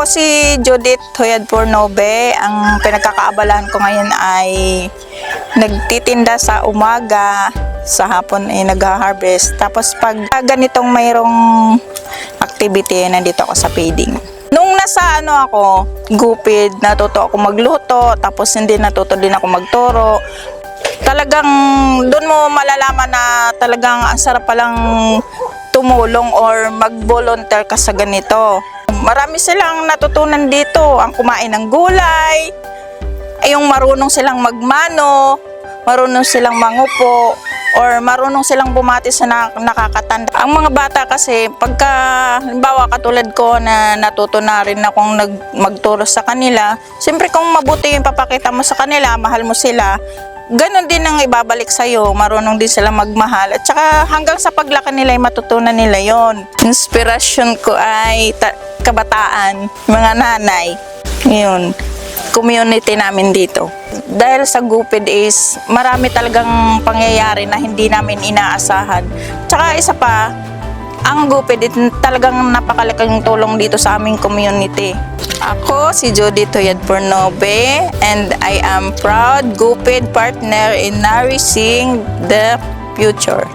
Ako si Judith Huyad Pornobe. Ang pinagkakaabalahan ko ngayon ay nagtitinda sa umaga, sa hapon ay nag-harvest. Tapos pag ganitong mayroong activity, nandito ako sa feeding. Nung nasa ako, gupid, natuto ako magluto, tapos hindi natuto din ako magturo. Talagang doon mo malalaman na talagang ang sarap palang tumulong or mag-volunteer ka sa ganito. Marami silang natutunan dito, ang kumain ng gulay, yung marunong silang magmano, marunong silang mangupo, or marunong silang bumati sa nakakatanda. Ang mga bata kasi, pagka, halimbawa katulad ko na natuto na rin akong magturo sa kanila, siyempre kung mabuti yung papakita mo sa kanila, mahal mo sila, ganon din ang ibabalik sa'yo, marunong din sila magmahal. At saka hanggang sa paglaki nila ay matutunan nila yon. Inspirasyon ko ay kabataan, mga nanay, yun, community namin dito. Dahil sa gupid is marami talagang pangyayari na hindi namin inaasahan. Tsaka isa pa, ang gupid talagang napakalaking tulong dito sa aming community. Ako si Judith Huyad Pornobe and I am proud gupid partner in nourishing the future.